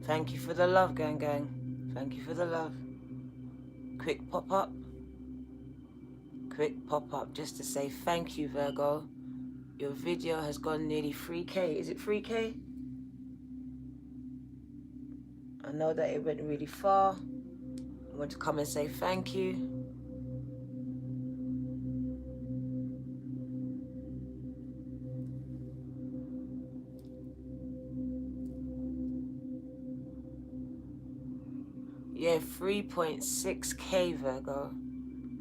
Thank you for the love, gang gang. Thank you for the love. Quick pop-up. Quick pop-up just to say thank you, Virgo. Your video has gone nearly 3K. Is it 3K? I know that it went really far. I want to come and say thank you. Yeah, 3.6K, Virgo.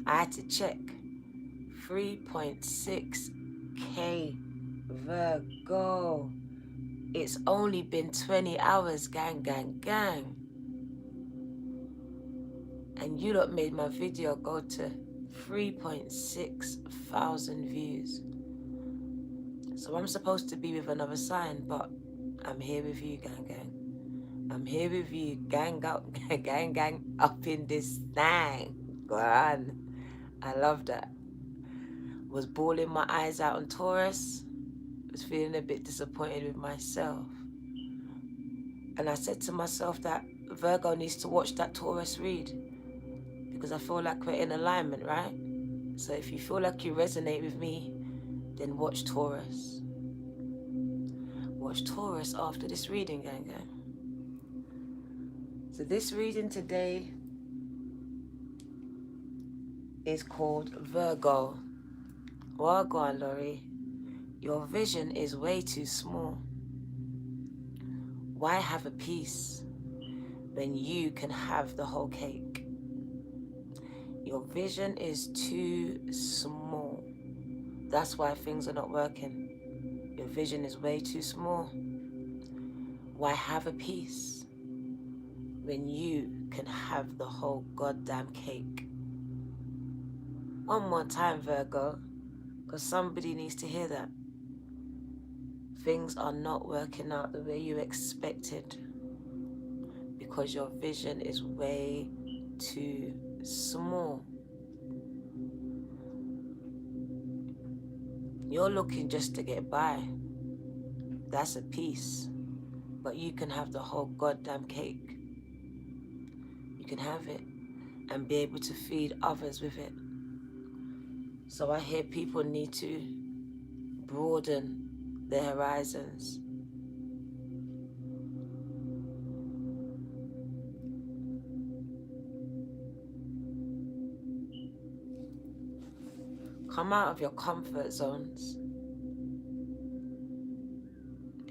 I had to check. 3.6K, Virgo. It's only been 20 hours, gang, gang, gang. And you lot made my video go to 3.6 thousand views. So I'm supposed to be with another sign, but I'm here with you, gang, gang. I'm here with you, gang out, gang, gang, up in this thing. Go on. I love that. Was bawling my eyes out on Taurus. Was feeling a bit disappointed with myself. And I said to myself that Virgo needs to watch that Taurus read, because I feel like we're in alignment, right? So if you feel like you resonate with me, then watch Taurus. Watch Taurus after this reading, gang, gang. So this reading today is called Virgo. Well, go on, Laurie. Your vision is way too small. Why have a piece when you can have the whole cake? Your vision is too small. That's why things are not working. Your vision is way too small. Why have a piece when you can have the whole goddamn cake? One more time, Virgo, because somebody needs to hear that. Things are not working out the way you expected because your vision is way too small. You're looking just to get by. That's a piece. But you can have the whole goddamn cake. You can have it and be able to feed others with it. So I hear people need to broaden their horizons. Come out of your comfort zones.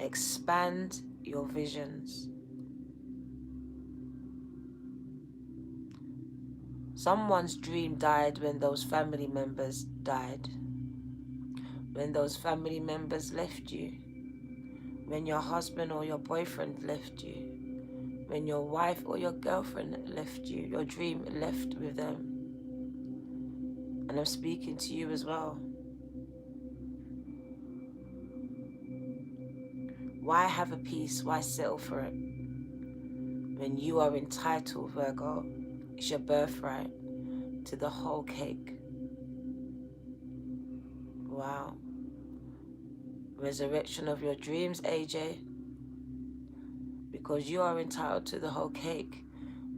Expand your visions. Someone's dream died when those family members died. When those family members left you. When your husband or your boyfriend left you. When your wife or your girlfriend left you. Your dream left with them. And I'm speaking to you as well. Why have a piece? Why settle for it? When you are entitled, Virgo, it's your birthright to the whole cake. Wow. Resurrection of your dreams, AJ. Because you are entitled to the whole cake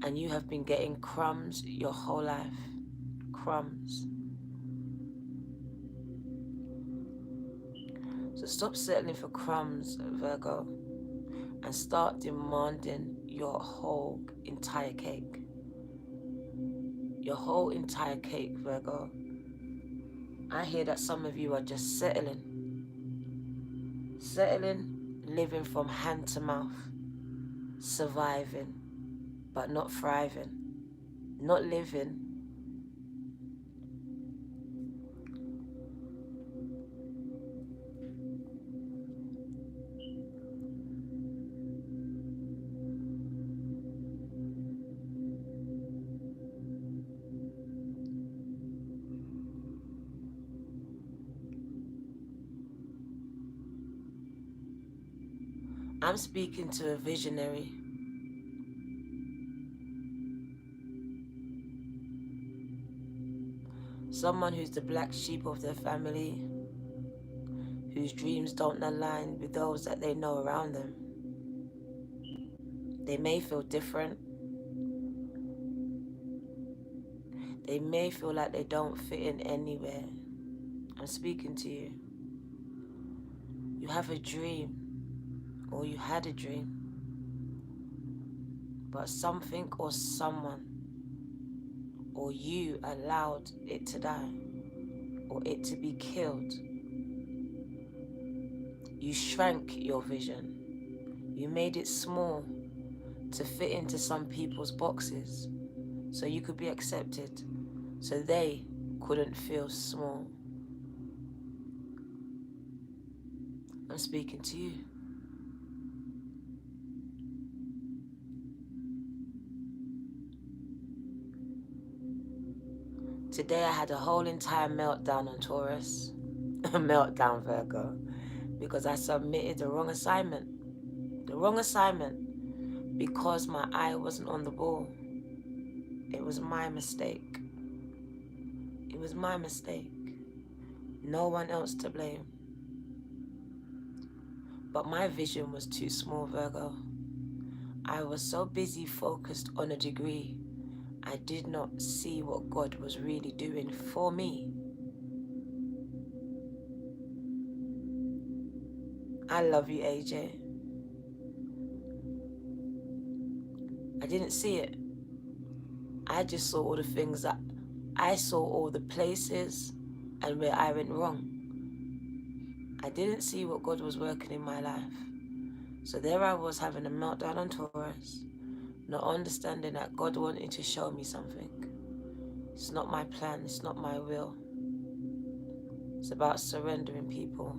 and you have been getting crumbs your whole life. Crumbs. So stop settling for crumbs, Virgo, and start demanding your whole entire cake. Your whole entire cake, Virgo. I hear that some of you are just settling. Settling, living from hand to mouth. Surviving, but not thriving. Not living. I'm speaking to a visionary. Someone who's the black sheep of their family, whose dreams don't align with those that they know around them. They may feel different. They may feel like they don't fit in anywhere. I'm speaking to you. You have a dream, or you had a dream, but something or someone or you allowed it to die, or it to be killed. You shrank your vision. You made it small to fit into some people's boxes so you could be accepted, so they couldn't feel small. I'm speaking to you. Today I had a whole entire meltdown on Taurus, a meltdown Virgo, because I submitted the wrong assignment. The wrong assignment because my eye wasn't on the ball. It was my mistake. It was my mistake. No one else to blame. But my vision was too small, Virgo. I was so busy focused on a degree, I did not see what God was really doing for me. I love you, AJ. I didn't see it. I just saw all the things that I saw, all the places and where I went wrong. I didn't see what God was working in my life. So there I was having a meltdown on Taurus, not understanding that God wanted to show me something. It's not my plan, it's not my will. It's about surrendering, people.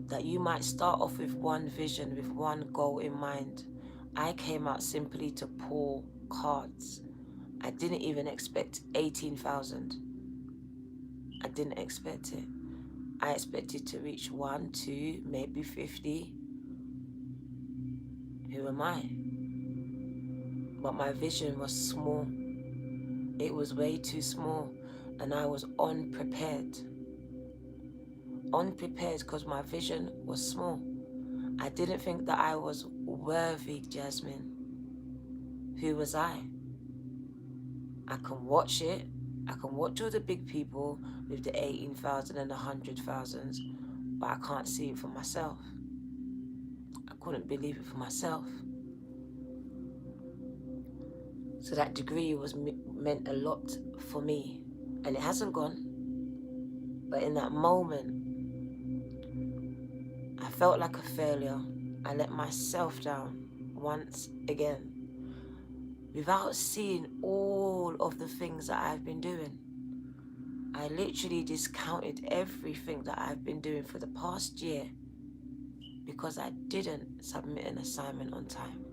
That you might start off with one vision, with one goal in mind. I came out simply to pull cards. I didn't even expect 18,000. I didn't expect it. I expected to reach 1, 2, maybe 50. Who am I? But my vision was small. It was way too small, and I was unprepared. Unprepared because my vision was small. I didn't think that I was worthy, Jasmine. Who was I? I can watch it. I can watch all the big people with the 18,000 and 100,000s, but I can't see it for myself. I couldn't believe it for myself. So that degree was meant a lot for me, and it hasn't gone. But in that moment, I felt like a failure. I let myself down once again, without seeing all of the things that I've been doing. I literally discounted everything that I've been doing for the past year because I didn't submit an assignment on time.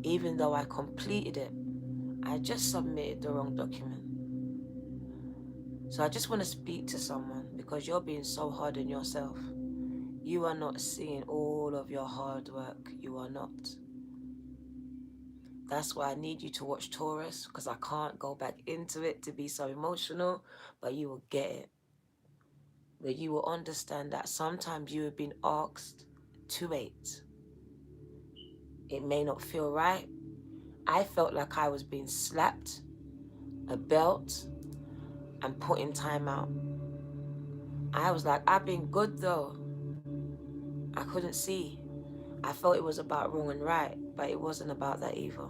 Even though I completed it, I just submitted the wrong document. So I just want to speak to someone, because you're being so hard on yourself. You are not seeing all of your hard work. You are not. That's why I need you to watch Taurus, because I can't go back into it to be so emotional, but you will get it. Where you will understand that sometimes you have been asked to wait. It may not feel right. I felt like I was being slapped, a belt, and put in timeout. I was like, I've been good though. I couldn't see. I felt it was about wrong and right, but it wasn't about that either.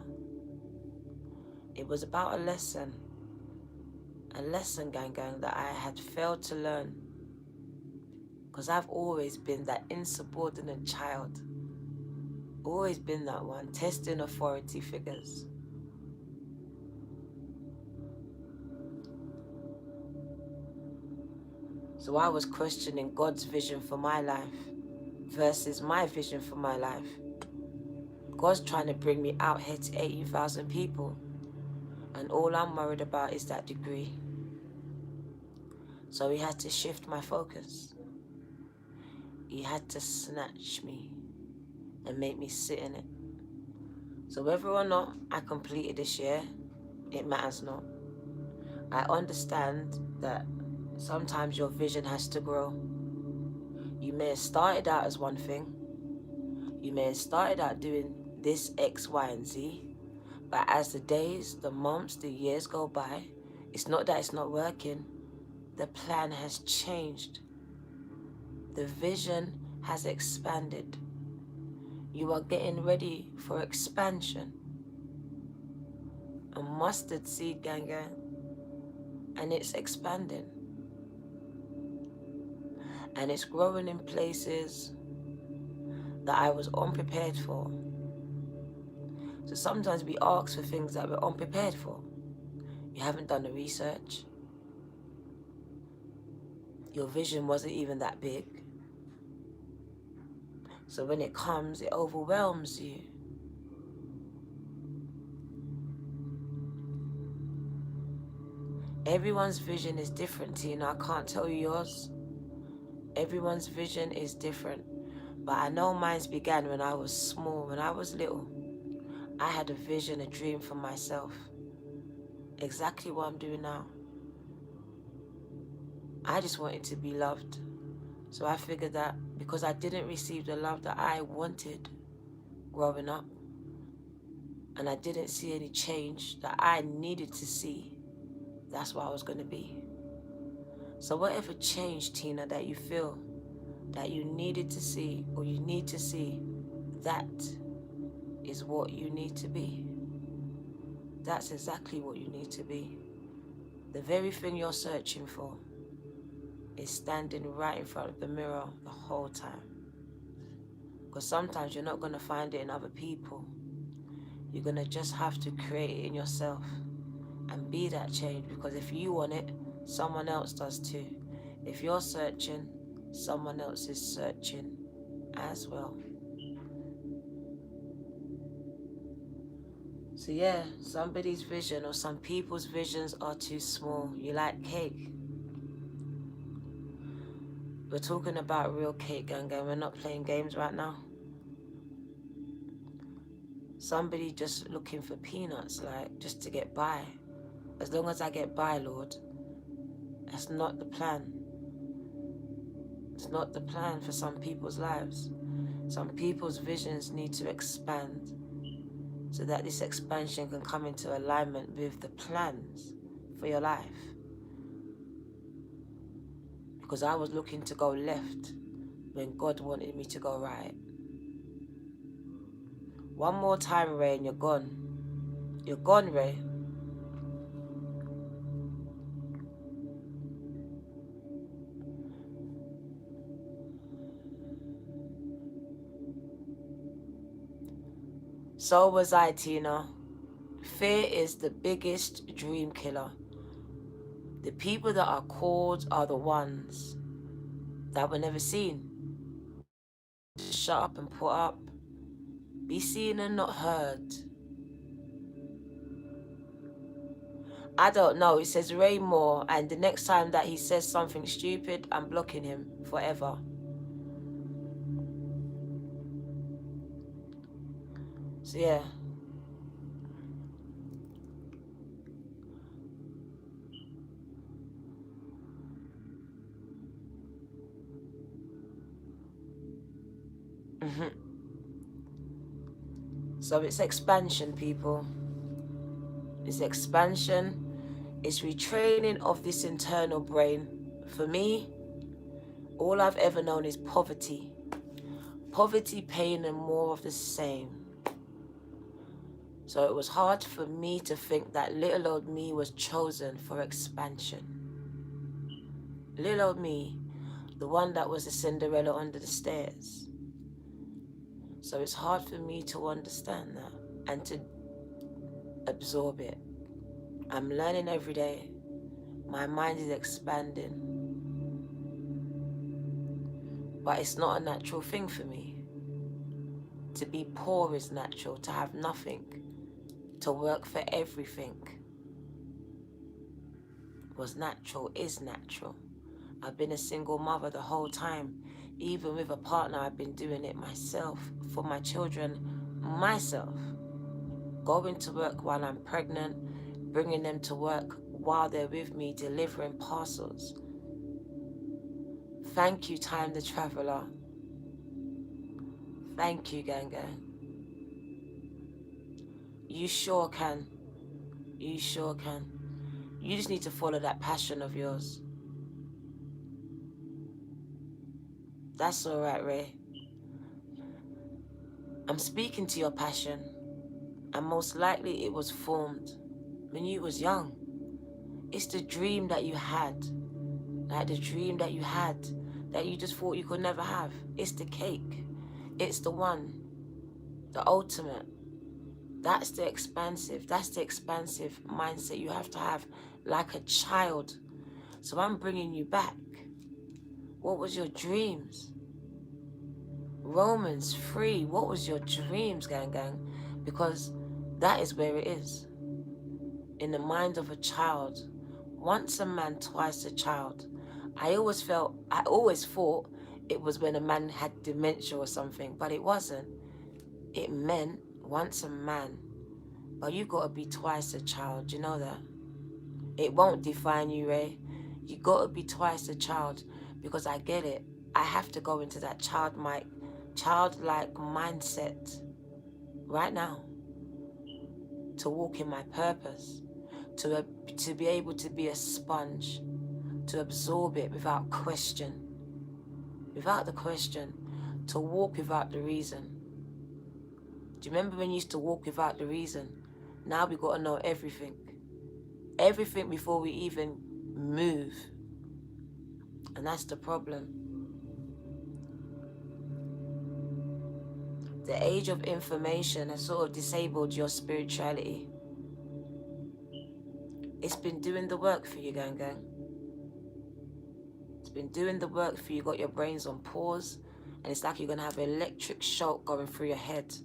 It was about a lesson, gang, that I had failed to learn. Because I've always been that insubordinate child. Always been that one, testing authority figures. So I was questioning God's vision for my life versus my vision for my life. God's trying to bring me out here to 18,000 people, and all I'm worried about is that degree. So he had to shift my focus. He had to snatch me and make me sit in it. So whether or not I completed this year, it matters not. I understand that sometimes your vision has to grow. You may have started out as one thing. You may have started out doing this X, Y, and Z, but as the days, the months, the years go by, it's not that it's not working. The plan has changed. The vision has expanded. You are getting ready for expansion. A mustard seed, gang gang, and it's expanding. And it's growing in places that I was unprepared for. So sometimes we ask for things that we're unprepared for. You haven't done the research. Your vision wasn't even that big. So when it comes, it overwhelms you. Everyone's vision is different, Tina. I can't tell you yours. Everyone's vision is different. But I know mine's began when I was small, when I was little. I had a vision, a dream for myself. Exactly what I'm doing now. I just wanted to be loved. So I figured that because I didn't receive the love that I wanted growing up, and I didn't see any change that I needed to see, that's what I was going to be. So whatever change, Tina, that you feel that you needed to see or you need to see, that is what you need to be. That's exactly what you need to be. The very thing you're searching for is standing right in front of the mirror the whole time. Because sometimes you're not going to find it in other people. You're going to just have to create it in yourself and be that change, because if you want it, someone else does too. If you're searching, someone else is searching as well. So yeah, somebody's vision or some people's visions are too small. You like cake? We're talking about real cake, gang. We're not playing games right now. Somebody just looking for peanuts, like just to get by. As long as I get by, Lord. That's not the plan. It's not the plan for some people's lives. Some people's visions need to expand so that this expansion can come into alignment with the plans for your life. Because I was looking to go left when God wanted me to go right. One more time, Ray, and you're gone. You're gone, Ray. So was I, Tina. Fear is the biggest dream killer. The people that are called are the ones that were never seen. Shut up and put up. Be seen and not heard. I don't know. It says Ray Moore, and the next time that he says something stupid, I'm blocking him forever. So yeah. So it's expansion, people. It's expansion. It's retraining of this internal brain. For me, all I've ever known is poverty. Poverty, pain, and more of the same. So it was hard for me to think that little old me was chosen for expansion. Little old me, the one that was a Cinderella under the stairs. So it's hard for me to understand that and to absorb it. I'm learning every day. My mind is expanding. But it's not a natural thing for me. To be poor is natural, to have nothing, to work for everything was natural, is natural. I've been a single mother the whole time. Even with a partner, I've been doing it myself, for my children, myself. Going to work while I'm pregnant, bringing them to work while they're with me, delivering parcels. Thank you, Time the Traveler. Thank you, gang gang. You sure can. You sure can. You just need to follow that passion of yours. That's all right, Ray. I'm speaking to your passion, and most likely it was formed when you was young. It's the dream that you had, like the dream that you had that you just thought you could never have. It's the cake. It's the one, the ultimate. That's the expansive mindset you have to have like a child. So I'm bringing you back. What was your dreams? Romans 3, what was your dreams, gang gang? Because that is where it is. In the mind of a child. Once a man, twice a child. I always thought it was when a man had dementia or something, but it wasn't. It meant once a man, but you gotta be twice a child, you know that? It won't define you, Ray. You gotta be twice a child, because I get it. I have to go into that childlike mindset right now to walk in my purpose, to be able to be a sponge, to absorb it without question, to walk without the reason. Do you remember when you used to walk without the reason? Now we got to know everything before we even move, and that's the problem. The age of information has sort of disabled your spirituality. It's been doing the work for you, gang gang. It's been doing the work for you. You got your brains on pause, and it's like you're gonna have an electric shock going through your head,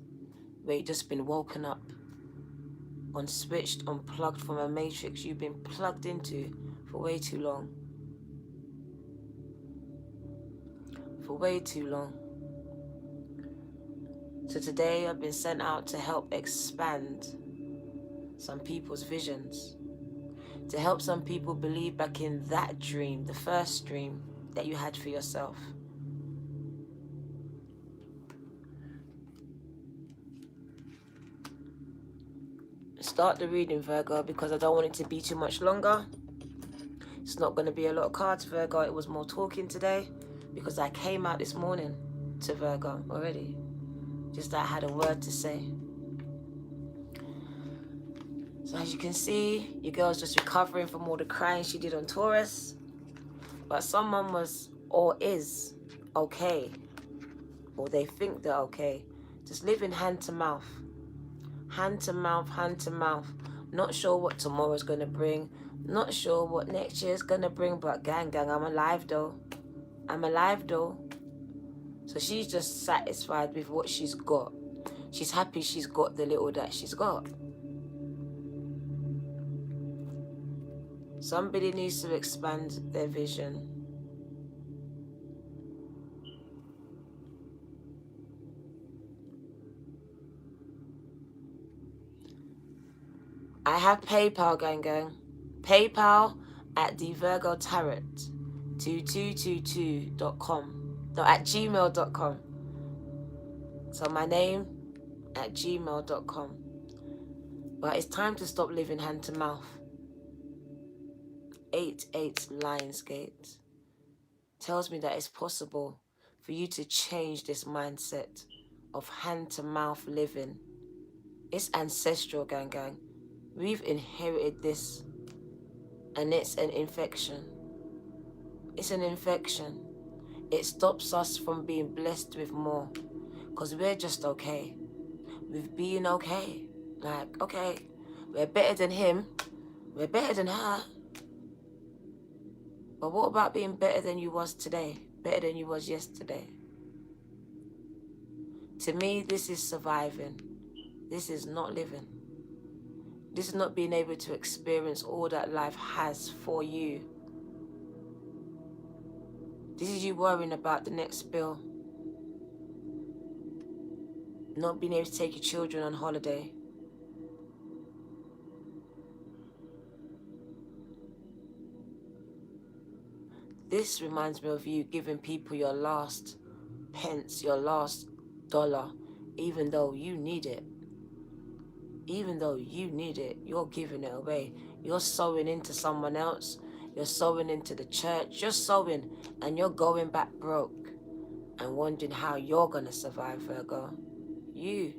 where you've just been woken up, unswitched, unplugged from a matrix you've been plugged into for way too long. For way too long. So today I've been sent out to help expand some people's visions, to help some people believe back in that dream, the first dream that you had for yourself. Start the reading, Virgo, because I don't want it to be too much longer. It's not going to be a lot of cards, Virgo. It was more talking today because I came out this morning to Virgo already. Just that I had a word to say. So as you can see, your girl's just recovering from all the crying she did on Taurus. But someone was or is okay, or they think they're okay. Just living hand to mouth. Hand to mouth, hand to mouth. Not sure what tomorrow's going to bring. Not sure what next year's going to bring. But gang, I'm alive though. I'm alive though. So she's just satisfied with what she's got. She's happy she's got the little that she's got. Somebody needs to expand their vision. I have PayPal, gang. PayPal at thevirgotarot2222.com. No, at gmail.com. So my name at gmail.com. But it's time to stop living hand to mouth. 8/8 Lionsgate tells me that it's possible for you to change this mindset of hand to mouth living. It's ancestral, gang. We've inherited this, and it's an infection. It's an infection. It stops us from being blessed with more, because we're just okay with being okay. Like, okay, we're better than him, we're better than her. But what about being better than you was today, better than you was yesterday? To me, this is surviving. This is not living. This is not being able to experience all that life has for you. This is you worrying about the next bill. Not being able to take your children on holiday. This reminds me of you giving people your last pence, your last dollar, even though you need it. Even though you need it, you're giving it away. You're sowing into someone else. You're sowing into the church. You're sowing and you're going back broke and wondering how you're going to survive, Virgo. You.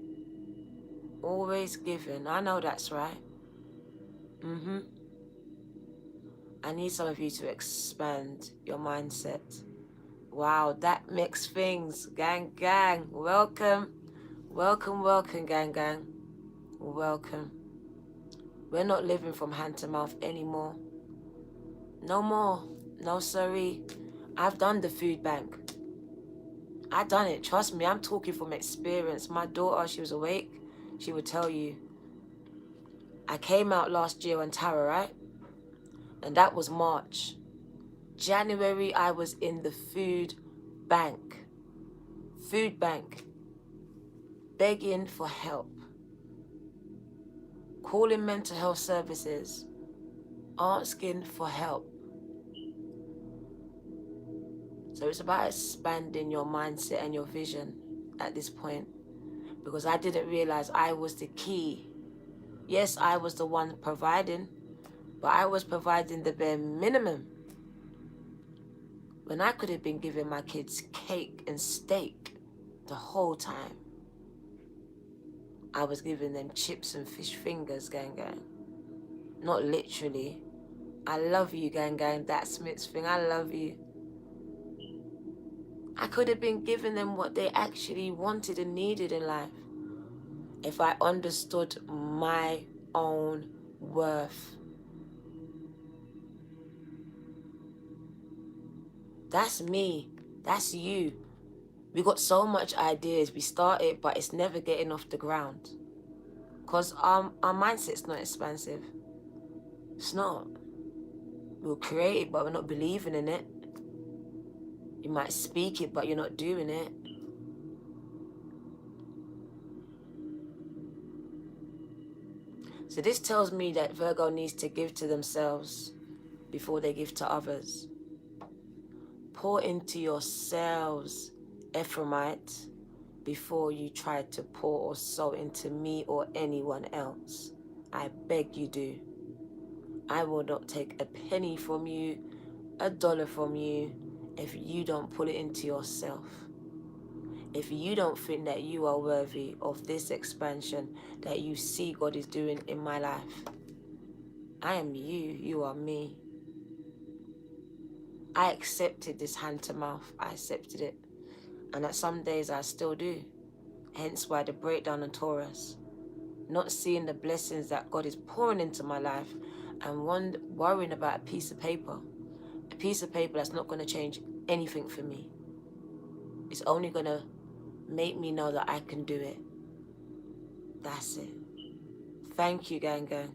Always giving. I know that's right. I need some of you to expand your mindset. Wow, that mixed things. Gang, gang. Welcome. Welcome, welcome, gang, gang. Welcome. We're not living from hand to mouth anymore. No more. No, sorry. I've done the food bank. I've done it. Trust me, I'm talking from experience. My daughter, she was awake. She would tell you. I came out last year on Tara, right? And that was March. January, I was in the food bank. Food bank. Begging for help. Calling mental health services. Asking for help. So it's about expanding your mindset and your vision at this point. Because I didn't realize I was the key. Yes, I was the one providing, but I was providing the bare minimum. When I could have been giving my kids cake and steak the whole time. I was giving them chips and fish fingers, gang gang. Not literally. I love you, gang gang. That Smith's thing, I love you. I could have been giving them what they actually wanted and needed in life. If I understood my own worth. That's me. That's you. We got so much ideas. We started, but it's never getting off the ground. Because our mindset's not expansive. It's not. We'll create it, but we're not believing in it. You might speak it, but you're not doing it. So this tells me that Virgo needs to give to themselves before they give to others. Pour into yourselves, Ephraimite, before you try to pour or sow into me or anyone else. I beg you do. I will not take a penny from you, $1 from you, if you don't put it into yourself. If you don't think that you are worthy of this expansion that you see God is doing in my life. I am you, you are me. I accepted this hand to mouth. I accepted it. And at some days I still do. Hence why the breakdown on Taurus. Not seeing the blessings that God is pouring into my life and worrying about a piece of paper. A piece of paper that's not going to change anything for me. It's only going to make me know that I can do it. That's it. Thank you, gang gang.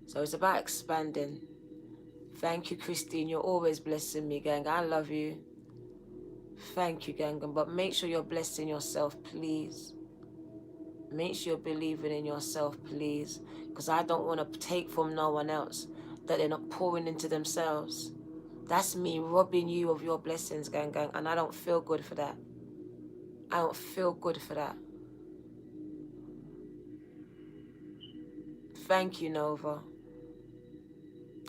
So it's about expanding. Thank you, Christine. You're always blessing me, gang. I love you. Thank you, gang gang. But make sure you're blessing yourself, please. Make sure you're believing in yourself, please. Because I don't want to take from no one else that they're not pouring into themselves. That's me robbing you of your blessings, gang gang. And I don't feel good for that. I don't feel good for that. Thank you, Nova.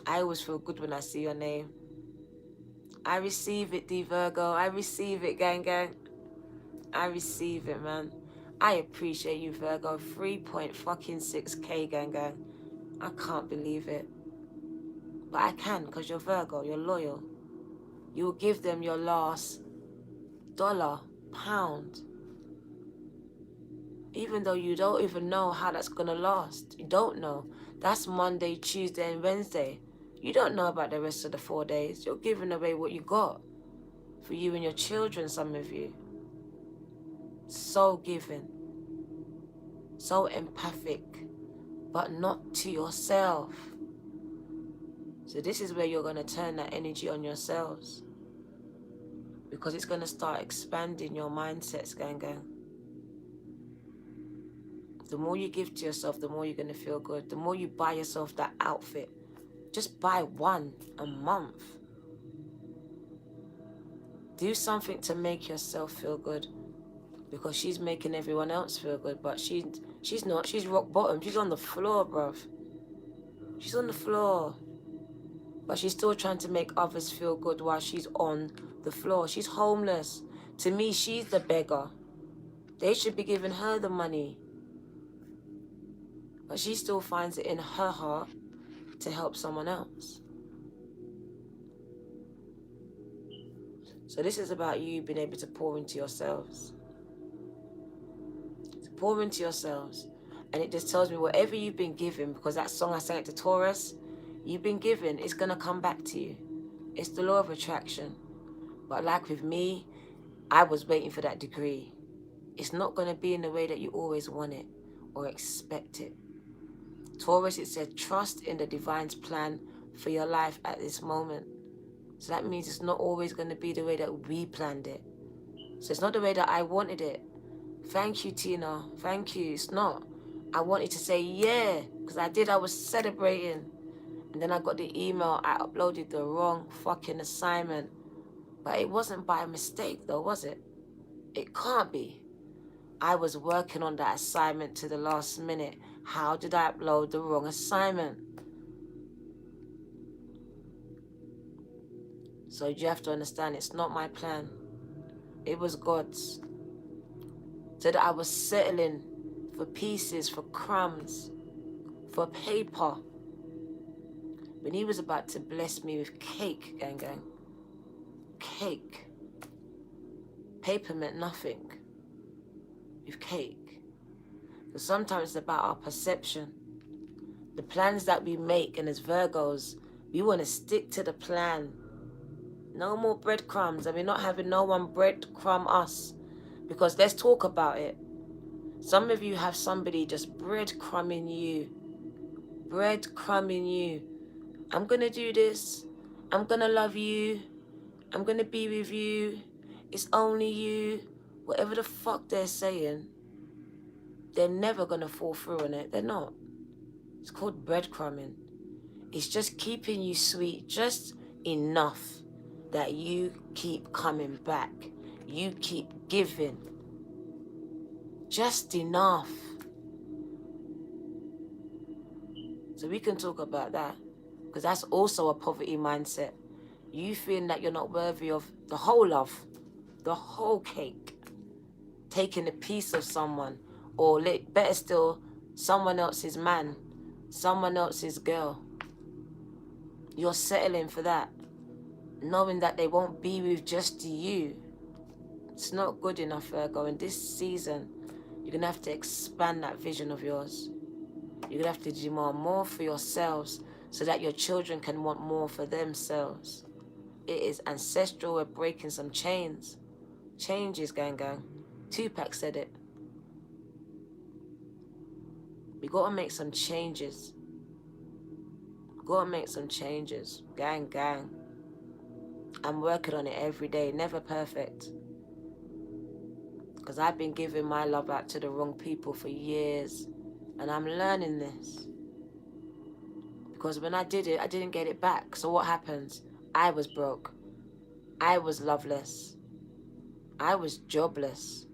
I always feel good when I see your name. I receive it, D Virgo. I receive it, gang gang. I receive it, man. I appreciate you, Virgo. 3.6K, gang gang. I can't believe it. But I can, because you're Virgo. You're loyal. You will give them your last dollar, pound. Even though you don't even know how that's going to last. You don't know. That's Monday, Tuesday, and Wednesday. You don't know about the rest of the 4 days. You're giving away what you got. For you and your children, some of you. So giving. So empathic. But not to yourself. So this is where you're going to turn that energy on yourselves. Because it's going to start expanding your mindsets, gang gang. The more you give to yourself, the more you're going to feel good. The more you buy yourself that outfit. Just buy one a month. Do something to make yourself feel good, because she's making everyone else feel good, but she's not. She's rock bottom. She's on the floor, bruv. She's on the floor. But she's still trying to make others feel good while she's on the floor. She's homeless. To me, she's the beggar. They should be giving her the money. But she still finds it in her heart to help someone else. So this is about you being able to pour into yourselves. To pour into yourselves. And it just tells me whatever you've been given, because that song I sang it to Taurus, you've been given, it's going to come back to you. It's the law of attraction. But like with me, I was waiting for that degree. It's not going to be in the way that you always want it or expect it. Taurus, it said, trust in the divine's plan for your life at this moment. So that means it's not always going to be the way that we planned it. So it's not the way that I wanted it. Thank you, Tina. Thank you. It's not. I wanted to say yeah, because I was celebrating. And then I got the email, I uploaded the wrong fucking assignment. But it wasn't by mistake though, was it? It can't be. I was working on that assignment to the last minute. How did I upload the wrong assignment? So you have to understand, it's not my plan. It was God's. So that I was settling for pieces, for crumbs, for paper. When he was about to bless me with cake, gang. Cake. Paper meant nothing. With cake. So sometimes it's about our perception. The plans that we make, and as Virgos, we want to stick to the plan. No more breadcrumbs, and we're not having no one breadcrumb us. Because let's talk about it. Some of you have somebody just breadcrumbing you. Breadcrumbing you. I'm going to do this. I'm going to love you. I'm going to be with you. It's only you. Whatever the fuck they're saying, they're never going to fall through on it. They're not. It's called breadcrumbing. It's just keeping you sweet just enough that you keep coming back. You keep giving. Just enough. So we can talk about that, because that's also a poverty mindset. You feeling that you're not worthy of the whole love, the whole cake, taking a piece of someone, or better still, someone else's man, someone else's girl. You're settling for that, knowing that they won't be with just you. It's not good enough, Virgo. In this season, you're going to have to expand that vision of yours. You're going to have to demand more for yourselves so that your children can want more for themselves. It is ancestral. We're breaking some chains. Changes, gang. Tupac said it. We got to make some changes. Got to make some changes. Gang. I'm working on it every day. Never perfect. Because I've been giving my love out to the wrong people for years. And I'm learning this. Because when I did it, I didn't get it back. So what happens? I was broke. I was loveless. I was jobless.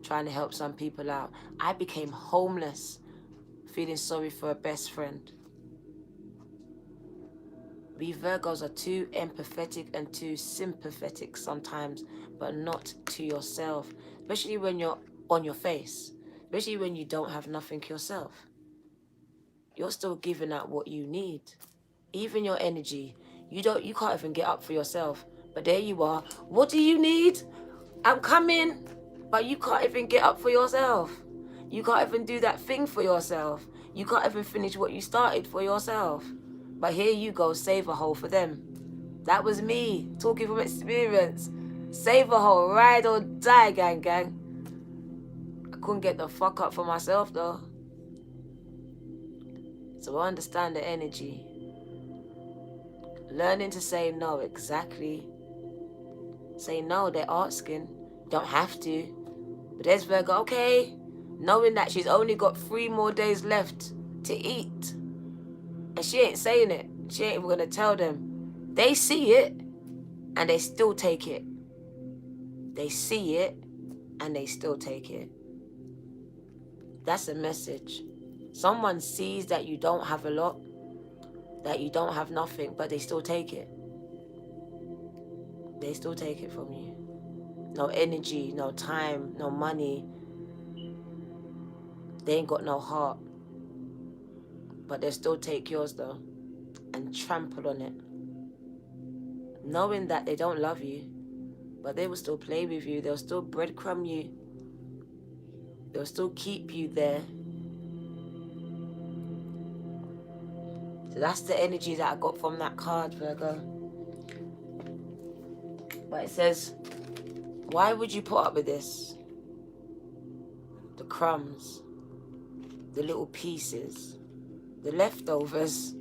Trying to help some people out. I became homeless. Feeling sorry for a best friend. We Virgos are too empathetic and too sympathetic sometimes, but not to yourself. Especially when you're on your face. Especially when you don't have nothing yourself. You're still giving out what you need. Even your energy. You can't even get up for yourself. But there you are. What do you need? I'm coming. But you can't even get up for yourself. You can't even do that thing for yourself. You can't even finish what you started for yourself. But here you go, save a hole for them. That was me, talking from experience. Save a hole, ride or die, gang. I couldn't get the fuck up for myself, though. So I understand the energy. Learning to say no, exactly. Say no, they're asking. Don't have to. But there's Virgo, okay. Knowing that she's only got 3 more days left to eat. And she ain't saying it. She ain't even gonna tell them. They see it. and they still take it. They see it and they still take it. That's a message. Someone sees that you don't have a lot, that you don't have nothing, but they still take it. They still take it from you. No energy, no time, no money. They ain't got no heart. But they'll still take yours though and trample on it. Knowing that they don't love you, but they will still play with you. They'll still breadcrumb you. They'll still keep you there. So that's the energy that I got from that card, Virgo. But it says, why would you put up with this? The crumbs, the little pieces, the leftovers,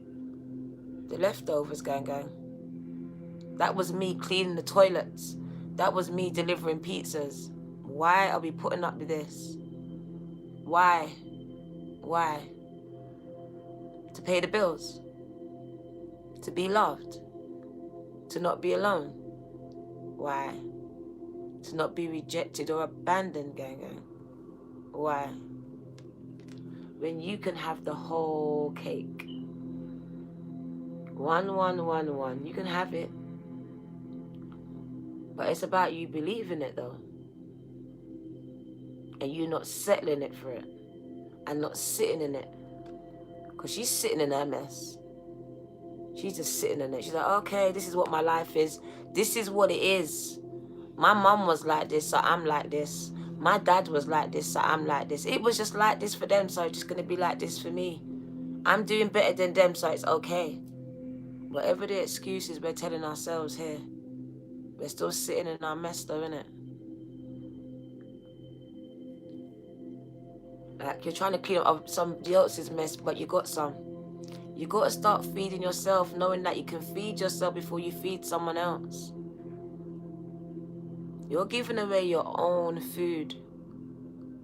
gang. That was me cleaning the toilets. That was me delivering pizzas. Why are we putting up with this? Why? Why? To pay the bills? To be loved? To not be alone? Why? To not be rejected or abandoned, gang. Why? When you can have the whole cake. 1, 1, 1, 1. You can have it. But it's about you believing it though. And you not settling it for it. And not sitting in it. Because she's sitting in her mess. She's just sitting in it. She's like, okay, this is what my life is. This is what it is. My mum was like this, so I'm like this. My dad was like this, so I'm like this. It was just like this for them, so it's just going to be like this for me. I'm doing better than them, so it's okay. Whatever the excuses we're telling ourselves here, we're still sitting in our mess though, innit? Like you're trying to clean up somebody else's mess, but you got some. You got to start feeding yourself, knowing that you can feed yourself before you feed someone else. You're giving away your own food.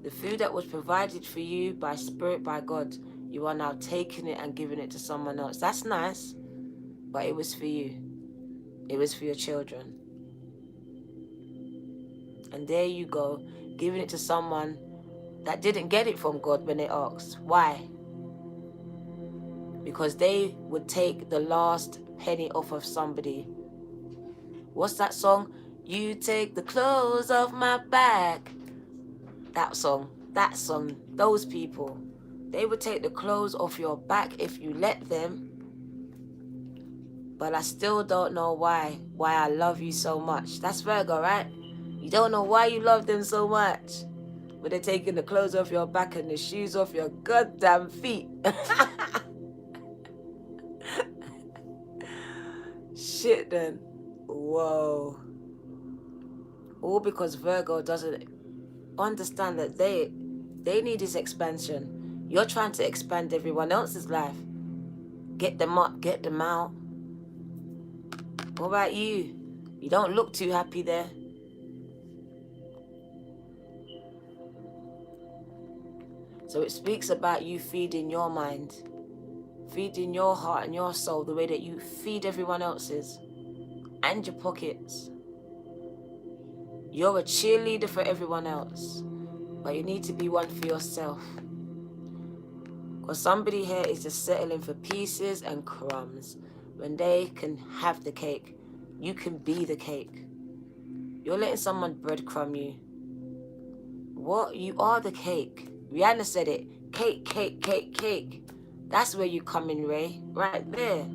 The food that was provided for you by Spirit, by God, you are now taking it and giving it to someone else. That's nice, but it was for you. It was for your children. And there you go, giving it to someone that didn't get it from God when they asked. Why? Because they would take the last penny off of somebody. What's that song? You take the clothes off my back. That song, those people. They would take the clothes off your back if you let them. But I still don't know why I love you so much. That's Virgo, right? You don't know why you love them so much. But they're taking the clothes off your back and the shoes off your goddamn feet. Shit then. Whoa. All because Virgo doesn't understand that they need this expansion. You're trying to expand everyone else's life. Get them up, get them out. What about you? You don't look too happy there. So it speaks about you feeding your mind, feeding your heart and your soul the way that you feed everyone else's and your pockets. You're a cheerleader for everyone else, but you need to be one for yourself. Because somebody here is just settling for pieces and crumbs when they can have the cake. You can be the cake. You're letting someone breadcrumb you. What? You are the cake. Rihanna said it. Cake, cake, cake, cake. That's where you come in, Ray. Right there.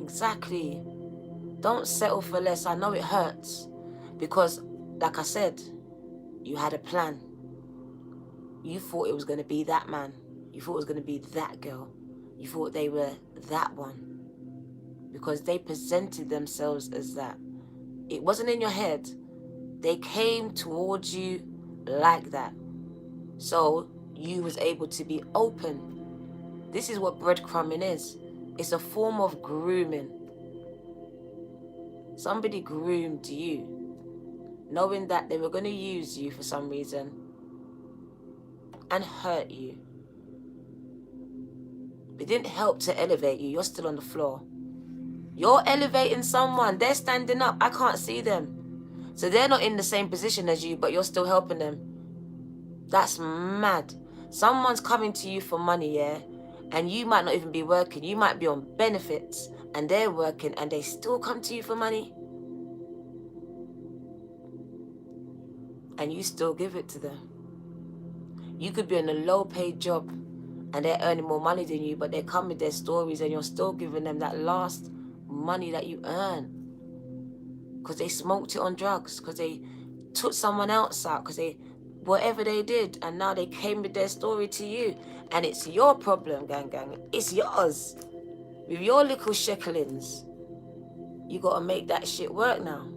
Exactly. Don't settle for less. I know it hurts. Because, like I said, you had a plan. You thought it was going to be that man. You thought it was going to be that girl. You thought they were that one. Because they presented themselves as that. It wasn't in your head. They came towards you like that. So you was able to be open. This is what breadcrumbing is. It's a form of grooming. Somebody groomed you, knowing that they were going to use you for some reason and hurt you. It didn't help to elevate you. You're still on the floor. You're elevating someone. They're standing up. I can't see them. So they're not in the same position as you, but you're still helping them. That's mad. Someone's coming to you for money, yeah? And you might not even be working. You might be on benefits and they're working and they still come to you for money. And you still give it to them. You could be in a low-paid job and they're earning more money than you, but they come with their stories and you're still giving them that last money that you earn. Because they smoked it on drugs, because they took someone else out, because they, whatever they did, and now they came with their story to you. And it's your problem, gang. It's yours. With your little shekels, you got to make that shit work now.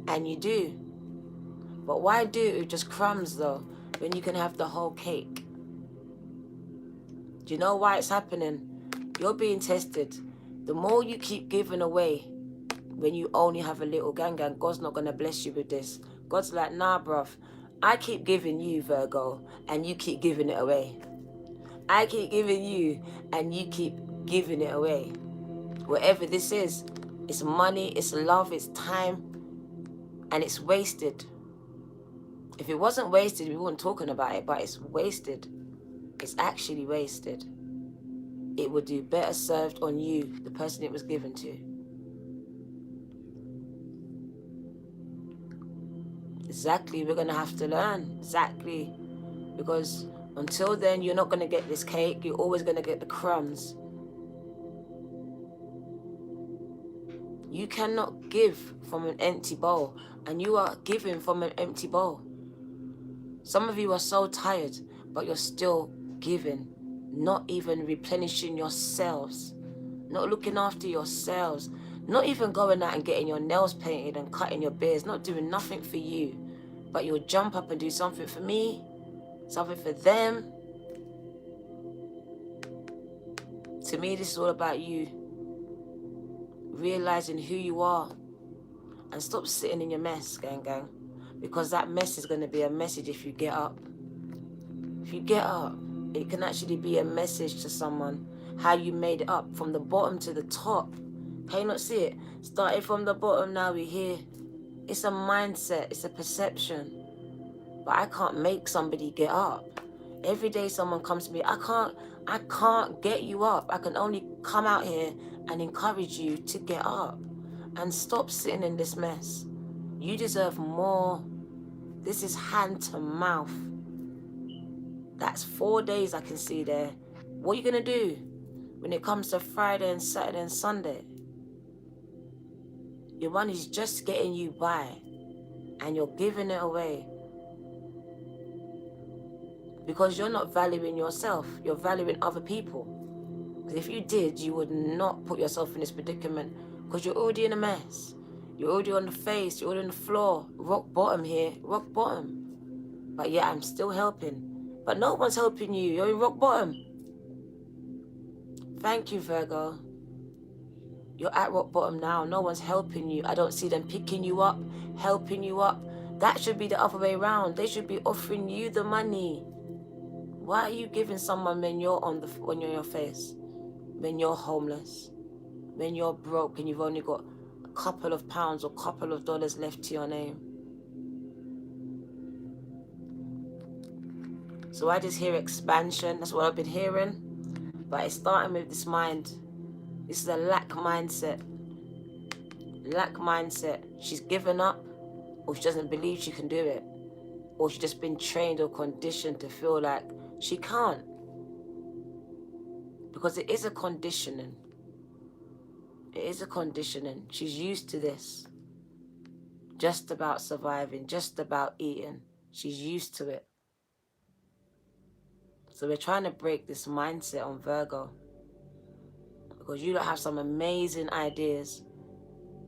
And you do. But why do it with just crumbs, though, when you can have the whole cake? Do you know why it's happening? You're being tested. The more you keep giving away, when you only have a little, gang, God's not going to bless you with this. God's like, nah, bruv. I keep giving you, Virgo, and you keep giving it away. I keep giving you, and you keep giving it away. Whatever this is, it's money, it's love, it's time, and it's wasted. If it wasn't wasted, we weren't talking about it, but it's wasted. It's actually wasted. It would do better served on you, the person it was given to. Exactly, we're going to have to learn. Exactly. Because until then, you're not going to get this cake. You're always going to get the crumbs. You cannot give from an empty bowl. And you are giving from an empty bowl. Some of you are so tired, but you're still giving. Not even replenishing yourselves. Not looking after yourselves. Not even going out and getting your nails painted and cutting your beards. Not doing nothing for you. But you'll jump up and do something for me. Something for them. To me, this is all about you. Realizing who you are. And stop sitting in your mess, gang. Because that mess is going to be a message if you get up. If you get up, it can actually be a message to someone. How you made it up from the bottom to the top. Can you not see it? Started from the bottom, now we're here. It's a mindset, it's a perception. But I can't make somebody get up. Every day someone comes to me, I can't get you up. I can only come out here and encourage you to get up. And stop sitting in this mess. You deserve more. This is hand to mouth. That's 4 days I can see there. What are you going to do when it comes to Friday and Saturday and Sunday? Your money's just getting you by. And you're giving it away. Because you're not valuing yourself. You're valuing other people. Because if you did, you would not put yourself in this predicament. Because you're already in a mess. You're already on the face. You're already on the floor. Rock bottom here. Rock bottom. But yeah, I'm still helping. But no one's helping you. You're in rock bottom. Thank you, Virgo. You're at rock bottom now. No one's helping you. I don't see them picking you up, helping you up. That should be the other way around. They should be offering you the money. Why are you giving someone when you're on your face? When you're homeless? When you're broke and you've only got a couple of pounds or a couple of dollars left to your name? So I just hear expansion. That's what I've been hearing. But it's starting with this mind. This is a lack mindset. Lack mindset. She's given up, or she doesn't believe she can do it. Or she's just been trained or conditioned to feel like she can't. Because it is a conditioning. It is a conditioning. She's used to this. Just about surviving, just about eating. She's used to it. So we're trying to break this mindset on Virgo. Because you don't have some amazing ideas.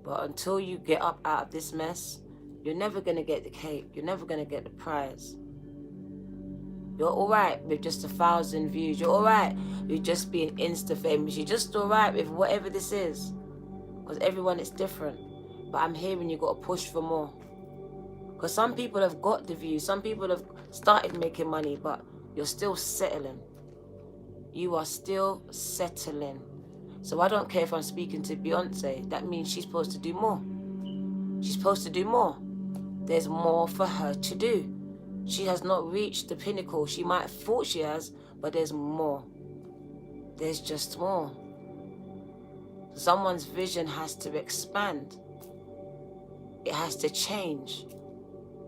But until you get up out of this mess, you're never going to get the cake. You're never going to get the prize. You're alright with just 1,000 views. You're alright with just being Insta famous. You're just alright with whatever this is. Because everyone is different. But I'm hearing you got to push for more. Because some people have got the views. Some people have started making money. But you're still settling. You are still settling. So I don't care if I'm speaking to Beyonce. That means she's supposed to do more. She's supposed to do more. There's more for her to do. She has not reached the pinnacle. She might have thought she has, but there's more. There's just more. Someone's vision has to expand. It has to change.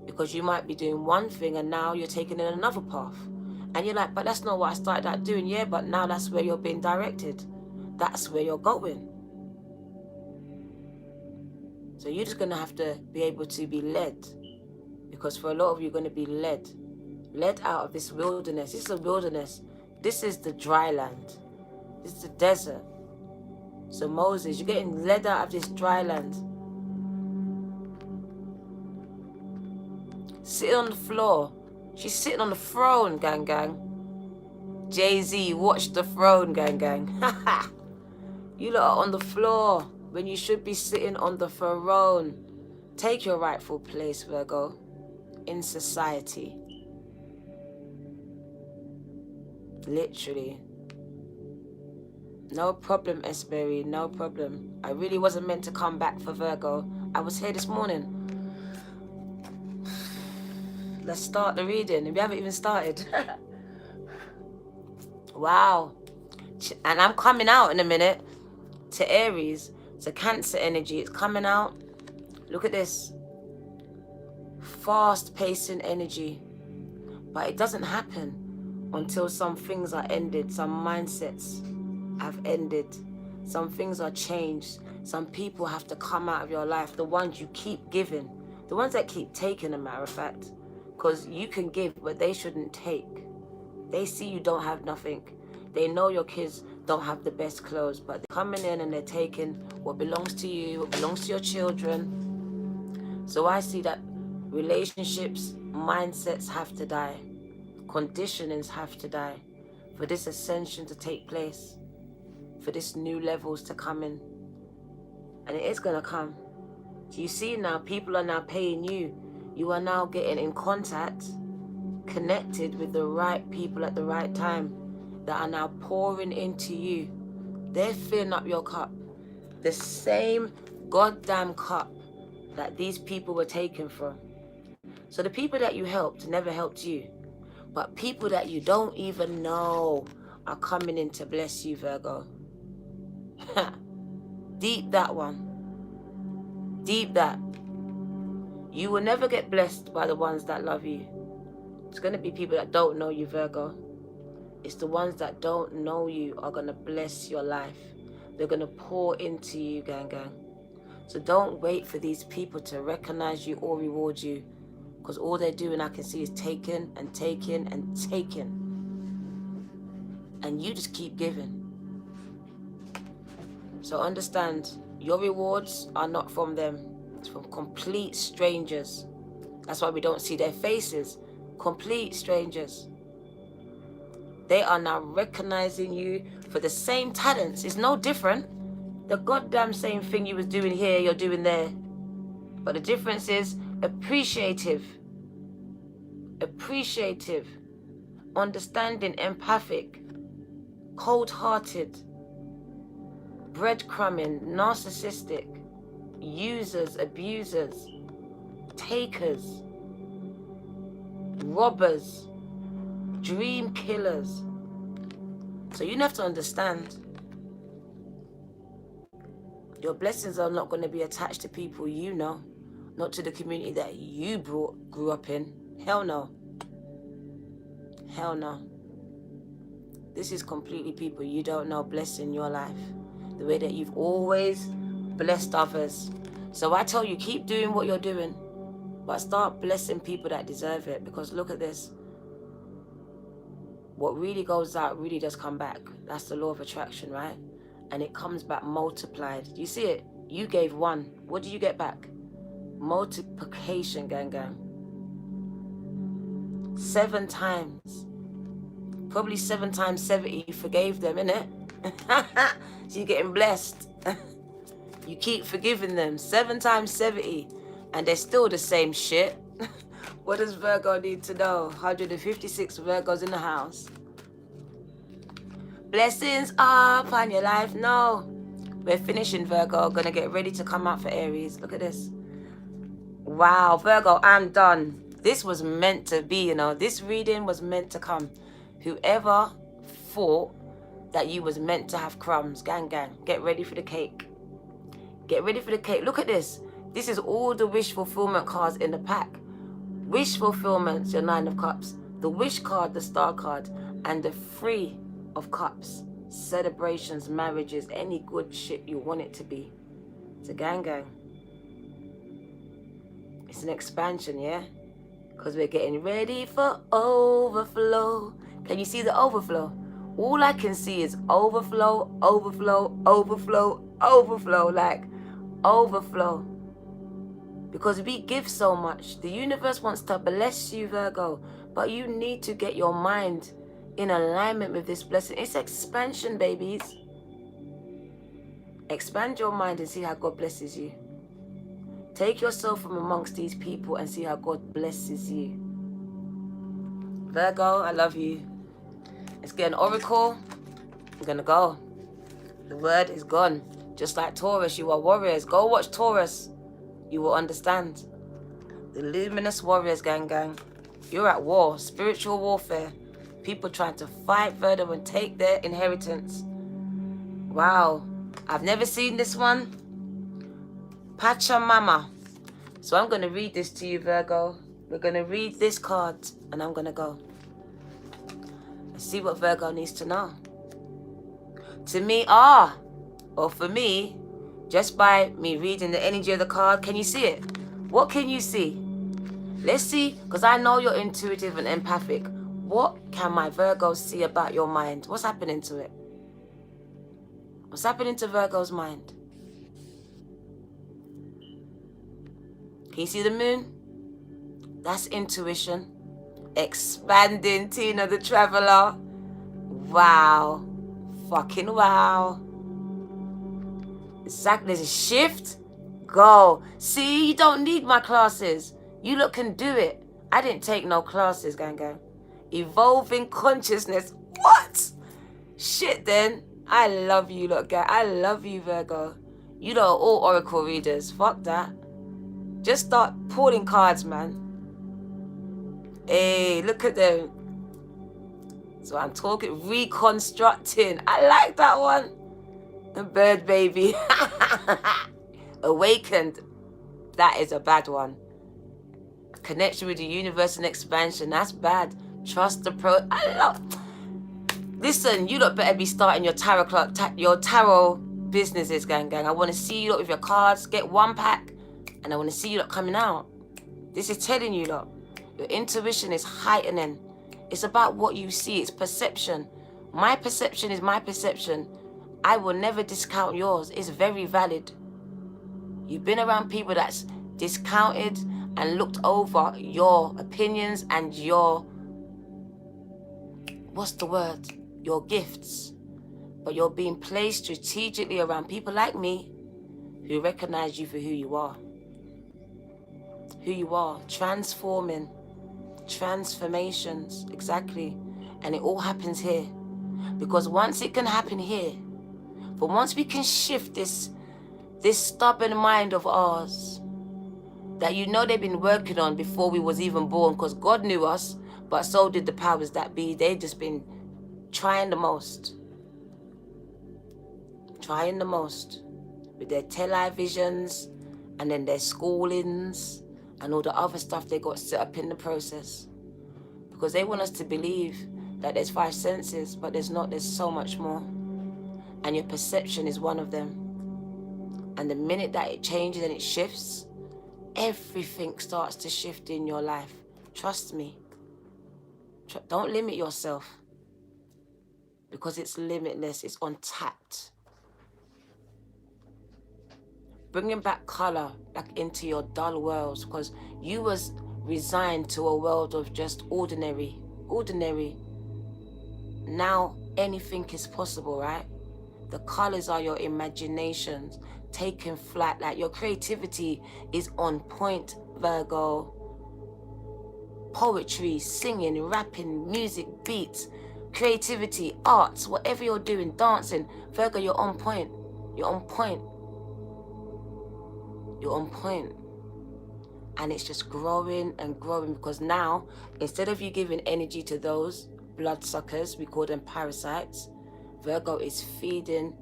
Because you might be doing one thing and now you're taking in another path. And you're like, but that's not what I started out doing. Yeah, but now that's where you're being directed. That's where you're going. So you're just going to have to be able to be led. Because for a lot of you, you're going to be led. Led out of this wilderness. This is a wilderness. This is the dry land. This is the desert. So Moses, you're getting led out of this dry land. Sitting on the floor. She's sitting on the throne, gang, gang. Jay-Z, watch the throne, gang, gang. You lot are on the floor when you should be sitting on the throne. Take your rightful place, Virgo, in society. Literally. No problem, Esberry, no problem. I really wasn't meant to come back for Virgo. I was here this morning. Let's start the reading. We haven't even started. Wow. And I'm coming out in a minute to Aries. It's a Cancer energy. It's coming out. Look at this. Fast-pacing energy. But it doesn't happen until some things are ended. Some mindsets have ended. Some things are changed. Some people have to come out of your life. The ones you keep giving. The ones that keep taking, a matter of fact. Because you can give, but they shouldn't take. They see you don't have nothing. They know your kids don't have the best clothes, but they're coming in and they're taking what belongs to you, what belongs to your children. So I see that relationships, mindsets have to die. Conditionings have to die for this ascension to take place, for this new levels to come in. And it is going to come. So you see now, people are now paying you. You are now getting in contact, connected with the right people at the right time that are now pouring into you. They're filling up your cup. The same goddamn cup that these people were taken from. So the people that you helped never helped you. But people that you don't even know are coming in to bless you, Virgo. Deep that one. Deep that. You will never get blessed by the ones that love you. It's going to be people that don't know you, Virgo. It's the ones that don't know you are going to bless your life. They're going to pour into you, gang, gang. So don't wait for these people to recognize you or reward you. Because all they're doing, I can see, is taking and taking and taking. And you just keep giving. So understand, your rewards are not from them. It's from complete strangers. That's why we don't see their faces. Complete strangers. They are now recognizing you for the same talents. It's no different. The goddamn same thing you was doing here, you're doing there. But the difference is appreciative. Appreciative. Understanding, empathic. Cold-hearted. Breadcrumbing, narcissistic. Users, abusers. Takers. Robbers. Dream killers. So you have to understand, your blessings are not going to be attached to people you know, not to the community that you grew up in. Hell no. Hell no. This is completely people you don't know blessing your life the way that you've always blessed others. So I tell you, keep doing what you're doing, but start blessing people that deserve it. Because look at this. What really goes out really does come back. That's the law of attraction, right? And it comes back multiplied. You see it? You gave one. What do you get back? Multiplication, gang, gang. 7 times. Probably 7 times 70. You forgave them, innit? So you're getting blessed. You keep forgiving them. 7 times 70. And they're still the same shit. What does Virgo need to know? 156 Virgos in the house. Blessings up on your life. No. We're finishing, Virgo. Gonna get ready to come out for Aries. Look at this. Wow, Virgo, I'm done. This was meant to be, you know. This reading was meant to come. Whoever thought that you was meant to have crumbs, gang, get ready for the cake. Get ready for the cake. Look at this. This is all the wish fulfillment cards in the pack. Wish fulfillment, your 9 of Cups. The wish card, the star card. And the 3 of Cups. Celebrations, marriages, any good shit you want it to be. It's a gang. It's an expansion, yeah? Because we're getting ready for overflow. Can you see the overflow? All I can see is overflow, overflow, overflow, overflow. Like, overflow. Because we give so much. The universe wants to bless you, Virgo. But you need to get your mind in alignment with this blessing. It's expansion, babies. Expand your mind and see how God blesses you. Take yourself from amongst these people and see how God blesses you. Virgo, I love you. Let's get an oracle. I'm going to go. The word is gone. Just like Taurus, you are warriors. Go watch Taurus. You will understand. The luminous warriors, gang. You're at war. Spiritual warfare. People trying to fight Virgo and take their inheritance. Wow. I've never seen this one. Pachamama. So I'm going to read this to you, Virgo. We're going to read this card and I'm going to go. Let's see what Virgo needs to know. To me, or for me, just by me reading the energy of the card, can you see it? What can you see? Let's see, because I know you're intuitive and empathic. What can my Virgo see about your mind? What's happening to it? What's happening to Virgo's mind? Can you see the moon? That's intuition. Expanding, Tina the Traveler. Wow. Fucking wow. Exactly. There's a shift. Go. See, you don't need my classes. You lot can do it. I didn't take no classes, gang. Evolving consciousness. What? Shit, then. I love you, lot, gang. I love you, Virgo. You lot are all oracle readers. Fuck that. Just start pulling cards, man. Hey, look at them. So I'm talking reconstructing. I like that one. The bird baby. Awakened. That is a bad one. Connection with the universe and expansion. That's bad. Trust the pro. I love. Listen, you lot better be starting your tarot businesses, gang. I want to see you lot with your cards. Get 1 pack. And I want to see you lot coming out. This is telling you lot. Your intuition is heightening. It's about what you see. It's perception. My perception is my perception. I will never discount yours. It's very valid. You've been around people that's discounted and looked over your opinions and your, what's the word? Your gifts. But you're being placed strategically around people like me who recognize you for who you are. Who you are. Transforming. Transformations. Exactly. And it all happens here. Because once it can happen here, but once we can shift this stubborn mind of ours that you know they've been working on before we was even born, because God knew us, but so did the powers that be. They've just been trying the most. Trying the most. With their televisions and then their schoolings and all the other stuff they got set up in the process. Because they want us to believe that there's 5 senses, but there's not. There's so much more. And your perception is one of them. And the minute that it changes and it shifts, everything starts to shift in your life. Trust me. Don't limit yourself. Because it's limitless. It's untapped. Bringing back color back into your dull worlds, because you was resigned to a world of just ordinary. Now anything is possible, right? The colors are your imaginations taking flight. Like your creativity is on point, Virgo. Poetry, singing, rapping, music, beats, creativity, arts, whatever you're doing, dancing. Virgo, you're on point. You're on point. You're on point. And it's just growing and growing, because now, instead of you giving energy to those bloodsuckers, we call them parasites, Virgo is feeding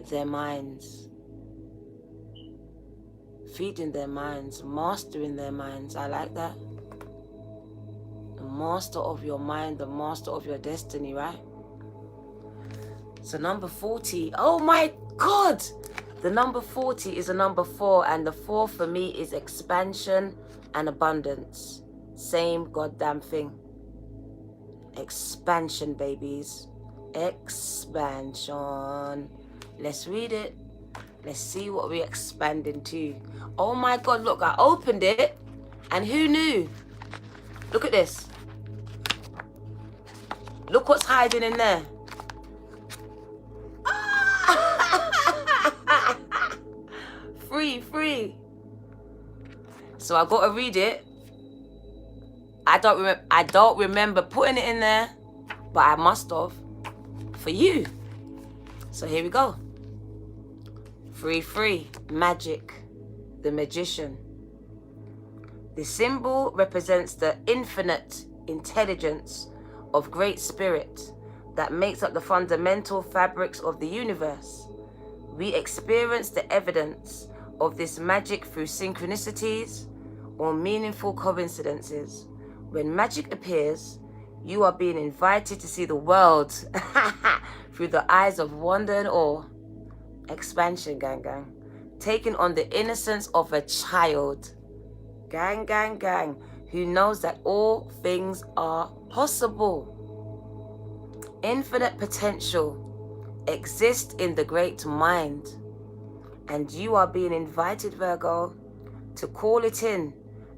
their minds. Feeding their minds, mastering their minds. I like that. The master of your mind, the master of your destiny, right? So number 40, oh my God! The number 40 is a number 4, and the 4 for me is expansion and abundance. Same goddamn thing. Expansion, babies. Expansion. Let's read it. Let's see what we're expanding to. Oh my God, look, I opened it, and who knew? Look at this. Look what's hiding in there. Free. So I got to read it. I don't remember putting it in there, but I must have for you. So here we go. Free. Magic. The magician. The symbol represents the infinite intelligence of great spirit that makes up the fundamental fabrics of the universe. We experience the evidence of this magic through synchronicities or meaningful coincidences. When magic appears, you are being invited to see the world through the eyes of wonder and awe. Expansion, gang. Taking on the innocence of a child. Gang. Who knows that all things are possible. Infinite potential exists in the great mind. And you are being invited, Virgo, to call it in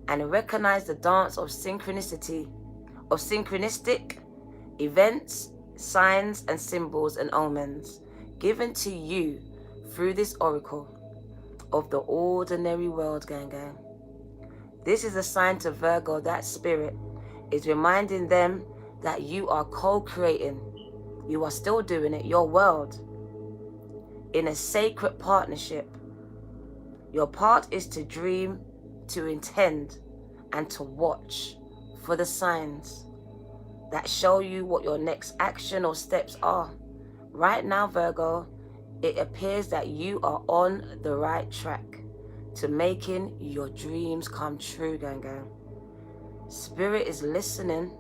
and recognize the dance of synchronicity, of synchronistic events, signs, and symbols and omens given to you through this oracle of the ordinary world, gang. This is a sign to Virgo that spirit is reminding them that you are co-creating. You are still doing it, your world, in a sacred partnership. Your part is to dream, to intend, and to watch for the signs that show you what your next action or steps are. Right now, Virgo, it appears that you are on the right track to making your dreams come true, gang. Spirit is listening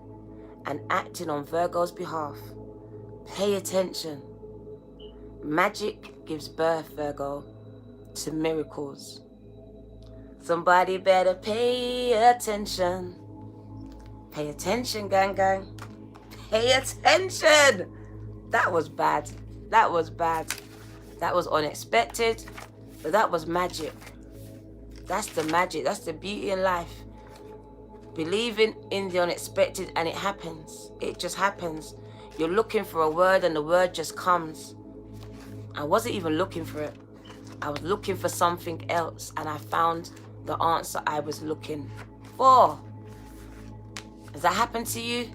and acting on Virgo's behalf. Pay attention. Magic gives birth, Virgo, to miracles. Somebody better pay attention. Pay attention, gang. Pay attention. That was bad. That was unexpected, but that was magic. That's the magic. That's the beauty in life. Believing in the unexpected, and it happens. It just happens. You're looking for a word, and the word just comes. I wasn't even looking for it. I was looking for something else, and I found the answer I was looking for. Has that happened to you?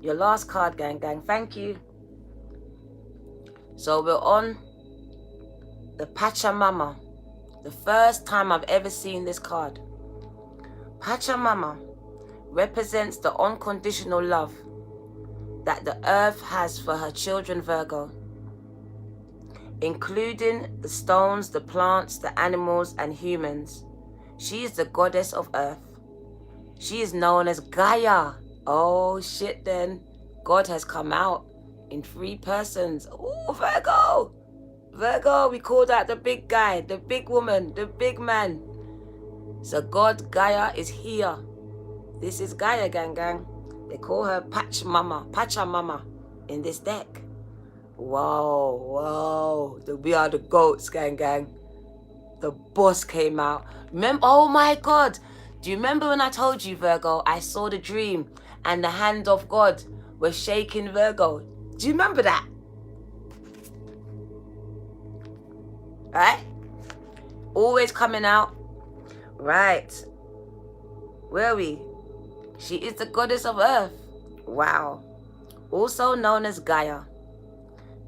Your last card, gang. Thank you. So we're on the Pachamama. The first time I've ever seen this card. Pachamama represents the unconditional love that the earth has for her children, Virgo, including the stones, the plants, the animals, and humans. She is the goddess of earth. She is known as Gaia. Oh shit then. God has come out in 3 persons. Oh, Virgo. Virgo, we call that the big guy, the big woman, the big man. So God, Gaia, is here. This is Gaia, gang. They call her Pachamama in this deck. Whoa. We are the goats, gang. The boss came out. Remember? Oh my God. Do you remember when I told you, Virgo, I saw the dream and the hand of God was shaking Virgo? Do you remember that? Right? Always coming out. Right. Where are we? She is the goddess of earth. Wow. Also known as Gaia,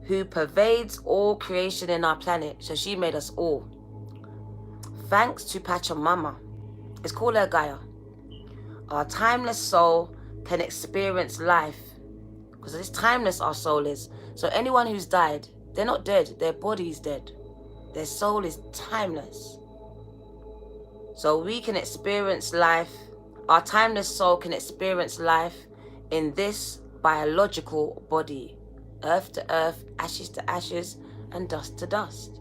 who pervades all creation in our planet. So she made us all. Thanks to Pachamama. It's called her Gaia. Our timeless soul can experience life. Because it's timeless, our soul is. So anyone who's died, they're not dead. Their body is dead. Their soul is timeless. So we can experience life. Our timeless soul can experience life in this biological body. Earth to earth, ashes to ashes, and dust to dust.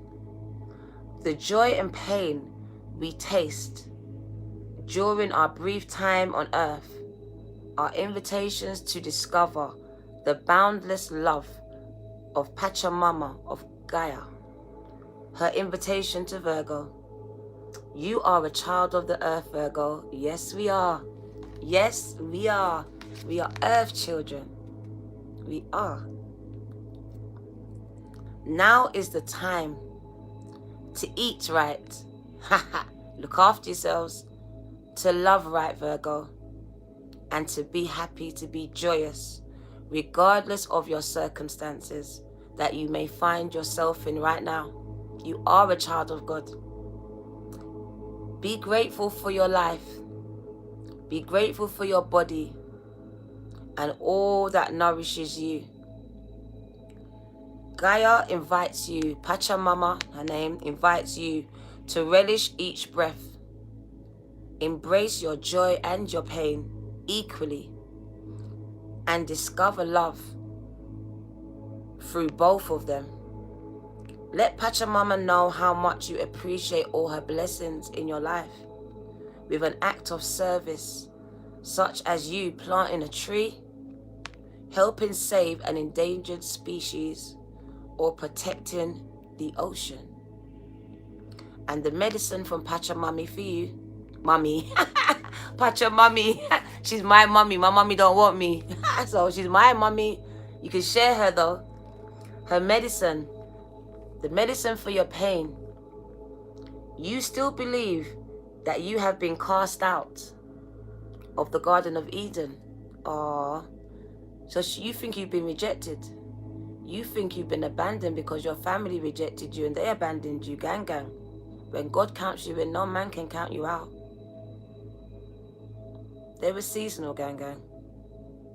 The joy and pain we taste during our brief time on earth are invitations to discover the boundless love of Pachamama, of Gaia. Her invitation to Virgo. You are a child of the earth, Virgo. Yes, we are. Yes, we are. We are earth children. We are. Now is the time to eat right. Look after yourselves. To love right, Virgo. And to be happy, to be joyous, regardless of your circumstances that you may find yourself in right now. You are a child of God. Be grateful for your life. Be grateful for your body and all that nourishes you. Gaia invites you, Pachamama, her name, invites you to relish each breath. Embrace your joy and your pain equally and discover love through both of them. Let Pachamama know how much you appreciate all her blessings in your life with an act of service, such as you planting a tree, helping save an endangered species, or protecting the ocean. And the medicine from Pachamami for you, Mummy, Pachamami, she's my mummy. My mummy don't want me. So she's my mummy. You can share her though. Her medicine, the medicine for your pain. You still believe that you have been cast out of the Garden of Eden. So you think you've been rejected. You think you've been abandoned because your family rejected you and they abandoned you, gang. When God counts you in, no man can count you out. They were seasonal, gang.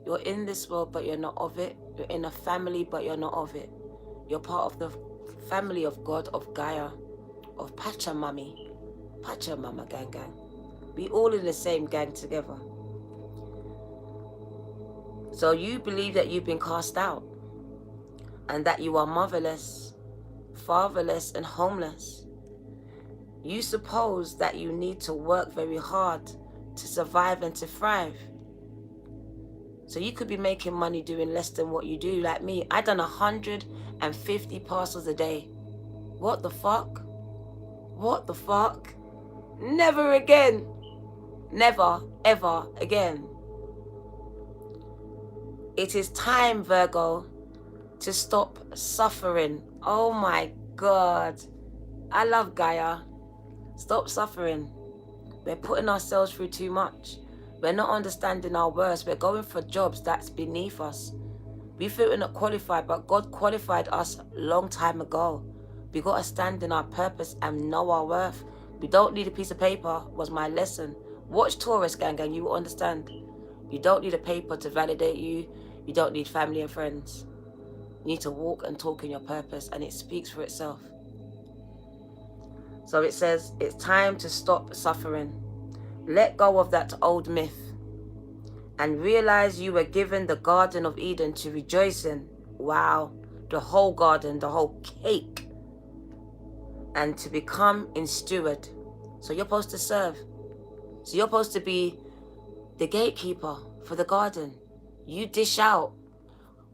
You're in this world, but you're not of it. You're in a family, but you're not of it. You're part of the family of God, of Gaia, of Pachamami. Pachamama, gang. We all in the same gang together. So you believe that you've been cast out and that you are motherless, fatherless, and homeless. You suppose that you need to work very hard to survive and to thrive. So you could be making money doing less than what you do. Like me, I done 150 parcels a day. What the fuck? What the fuck? Never again. Never, ever again. It is time, Virgo, to stop suffering. Oh my God. I love Gaia. Stop suffering. We're putting ourselves through too much. We're not understanding our worth. We're going for jobs that's beneath us. We feel we're not qualified, but God qualified us a long time ago. We got to stand in our purpose and know our worth. We don't need a piece of paper, was my lesson. Watch Taurus, gang, you will understand. You don't need a paper to validate you. You don't need family and friends. You need to walk and talk in your purpose, and it speaks for itself. So it says, it's time to stop suffering. Let go of that old myth and realize you were given the Garden of Eden to rejoice in. Wow. The whole garden, the whole cake. And to become in steward. So you're supposed to serve. So you're supposed to be the gatekeeper for the garden. You dish out.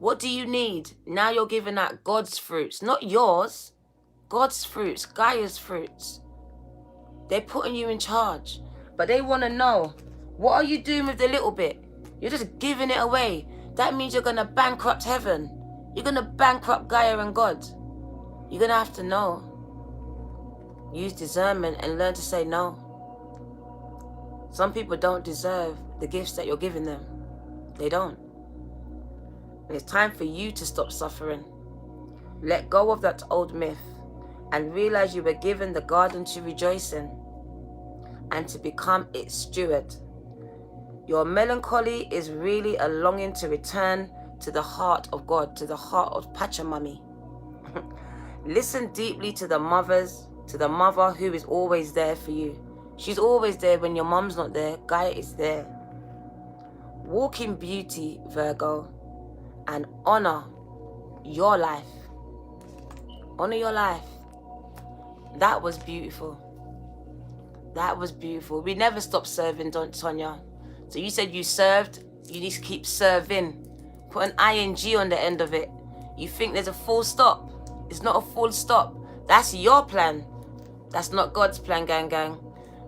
What do you need? Now you're giving out God's fruits, not yours. God's fruits, Gaia's fruits. They're putting you in charge. But they want to know, what are you doing with the little bit? You're just giving it away. That means you're going to bankrupt heaven. You're going to bankrupt Gaia and God. You're going to have to know. Use discernment and learn to say no. Some people don't deserve the gifts that you're giving them. They don't. And it's time for you to stop suffering. Let go of that old myth and realize you were given the garden to rejoice in and to become its steward. Your melancholy is really a longing to return to the heart of God, to the heart of Pachamami. Listen deeply to the mother who is always there for you. She's always there when your mom's not there. Gaia is there. Walk in beauty, Virgo, and honor your life. Honor your life. That was beautiful. That was beautiful. We never stop serving, don't Tonya? So you said you served, you need to keep serving. Put an ing on the end of it. You think there's a full stop. It's not a full stop. That's your plan. That's not God's plan, gang gang.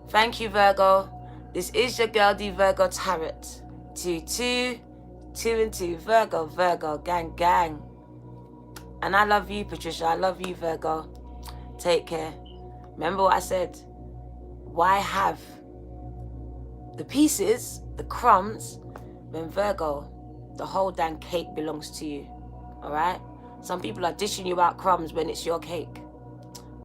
Thank you, Virgo. This is your girl, the Virgo Tarot. 2 and 2. Virgo, Virgo, gang gang. And I love you, Patricia. I love you, Virgo. Take care. Remember what I said? Why have the pieces, the crumbs, when Virgo, the whole damn cake belongs to you? All right? Some people are dishing you out crumbs when it's your cake.